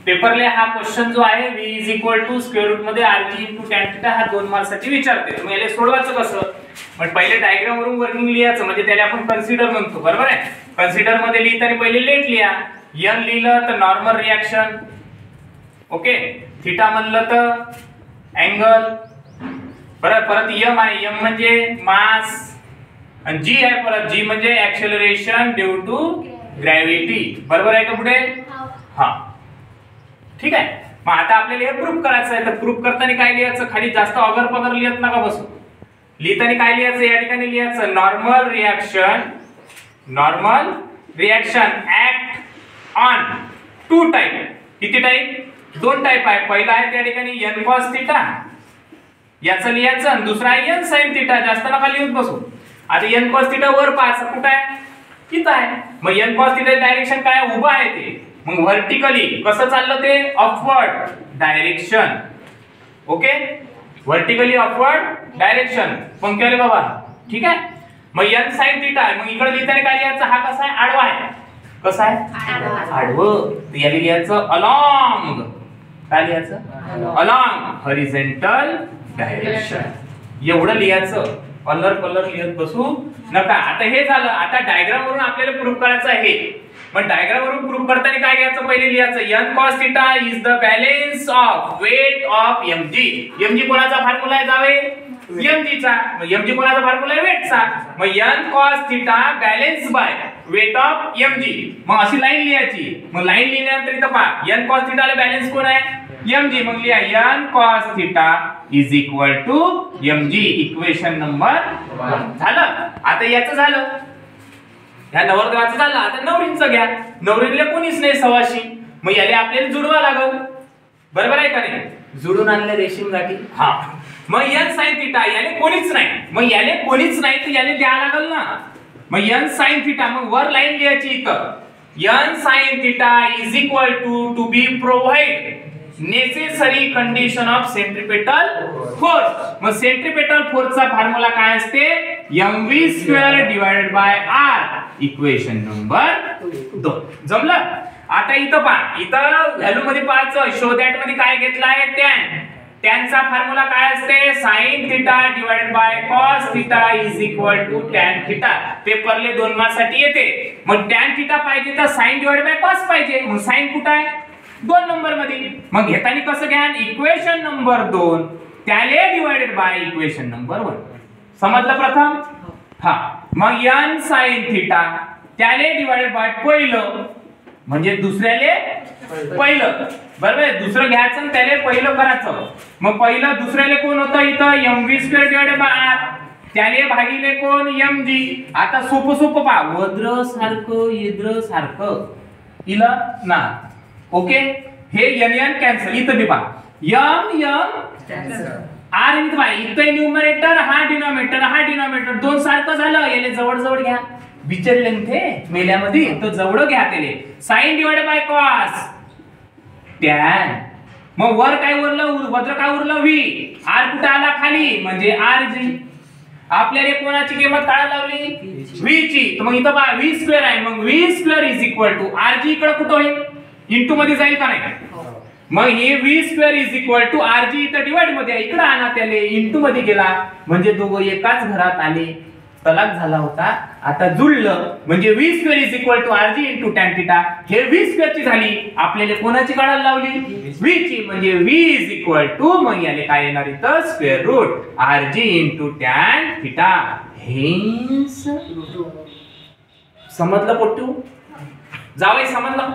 पेपरले हा क्वेश्चन जो आहे v is equal to square root मध्ये rg इंटू टॅन थिटा हा 2 मार्क्ससाठी विचारते. मग याला सोडवायचं कसं? पण पहिले डायग्राम वरून वर्किंग लिहायचं, म्हणजे त्याला आपण कन्सिडर म्हणतो, बरोबर आहे. कन्सिडर मध्ये लिहिताना पहिले लेट लिहा. n लिहिलं तर नॉर्मल रिएक्शन, ओके. थिटा म्हणलं तर अँगल, परत m आहे, m म्हणजे मास, आणि g आहे, परत g म्हणजे ऍक्सेलरेशन ड्यू टू ग्रॅव्हिटी, बरोबर आहे का पुढे? हा, ठीक आहे. मग आता आपल्याला हे प्रूफ करायचं आहे. तर प्रूफ करताना काय लिहायचं? खाली जास्त अगर पगर लिहत नका बसू. लिहिताना काय लिहायचं? या ठिकाणी लिहायचं normal reaction act on two type. किती टाइप? 2 टाइप आहे. पहिला आहे त्या ठिकाणी n cos थीटा, याचं लिहायचं, आणि दुसरा आहे n sin थीटा. जास्त नका लिहत बसू. आता n cos थीटा वर पाहायचं, कुठं आहे? इथं आहे. मग n cos थीटा डायरेक्शन काय? उभं आहे ते. मग व्हर्टिकली कसं चाललं ते? Upward direction, okay. Vertically upward direction punctually बाबा, ठीक आहे. मग n sin थीटा आहे. मग इकडे लिहिताना काय लिहायचं? हा कसा आहे? आडवा आहे. कसा आहे? आडवं. तर याला लिहायचं अलॉंग. काय लिहायचं? Along horizontal direction. एवढं लिहायचं. कलर लिहत बसू नका. आता हे झालं. आता डायग्राम वरून आपल्याला प्रूफ करायचं आहे. पण डायग्राम वरून प्रूफ करताना काय घ्यायचं? पहिले लिहायचं n cos theta is the balance of weight of mg. mg कोणाचा फॉर्म्युला आहे जावे? mg चा. मग mg कोणाचा फॉर्म्युला आहे? वेटचा. मग n cos theta balance by weight of mg. मग अशी लाईन लिहायची. मग लाईन लिहिल्यानंतर इथं पहा n cos थीटा ला बॅलन्स कोण आहे? mg. मग लिहा n cos theta is equal to mg. Equation number 1 झालं. आता याचं झालं, ह्या नवरदेवाचं झालं. आता नवरींचं घ्या. नवरीला कोणीच नाही सवाशी. मग याला आपल्याला जुडवा लागल, बरोबर आहे का नाही? जुडून आणले रेशीम गाठी. हा, मग n sin थीटा याले कोणीच नाही. मग याले कोणीच नाही तर याले द्या लागल ना. मग n sin थीटा, मग वर लाईन लिहायची इथं. n sin theta is equal to be provide necessary condition of centripetal force. मग सेंट्रिपेटल फोर्सचा फॉर्म्युला काय असते? mv² divided by r. Equation number 2. जमलं? आता इथं पहा, इथं व्हॅल्यू मध्ये पाहायचं. शो दॅट मध्ये काय घेतलाय? टॅन. टॅनचा फॉर्म्युला काय असते? sin theta divided by cos theta is equal to tan theta. पेपरले 2 मार्क्ससाठी येते. मग टॅन थीटा पाहिजे तर sin डिवाइडेड बाय cos पाहिजे. मग sin कुठं आहे? 2 नंबर मध्ये. मग घेताना कसं घ्या? इक्वेशन नंबर 2 त्याले डिवाइडेड बाय इक्वेशन नंबर 1. समजलं प्रथम? हा. मग n sin थीटा त्याले डिवाइडेड बाय पहिलं, म्हणजे दुसऱ्याले पहिलं, बरोबर आहे. दुसरं घ्यायचं आणि त्याले पहिलं करायचं. मग पहिलं दुसऱ्याले कोण होतं? इथं mv² डिवाइडेड बाय r. त्याले भागिले कोण? mg. आता सोपं पहा. वद्र सारखं येद्र सारखं इला ना, ओके. हे n कॅन्सल. इथं बी पहा m कॅन्सल. r इथं पहा, इथं न्यूमरेटर हा डिनॉमिनेटर 2 सारखं झालं. याले जवळ जवळ घ्या. विचारले ते मेल्यामध्ये तो जवळ घ्या. त्याले sin डिवाइडेड बाय cos टॅन. मग वर काय उरलं? वज्र काय उरलं? v. r कुठे आला? खाली, म्हणजे rg. आपल्याला कोणाची किंमत काढायला लावली? v ची. तर मग इथं पहा v² आहे. मग v² is equal to rg. इकडे कुठं होईल? इंटू मध्ये जाईल का नाही? मग हे v² is equal to rg इथं डिवाइड मध्ये आहे. इकडे आणा त्याले. इंटू मध्ये गेला म्हणजे दोघं एकाच घरात आले. तलाक झाला होता. आता जुळलं म्हणजे v² is equal to rg into tan theta. हे v² ची झाली. आपल्याला कोणाची काढायला लावली? v ची. म्हणजे v इज इक्वल टू, मग याले काय येणार इथं? Square root rg into tan theta. Hence समजलं पोट्टू? जावई समजलं?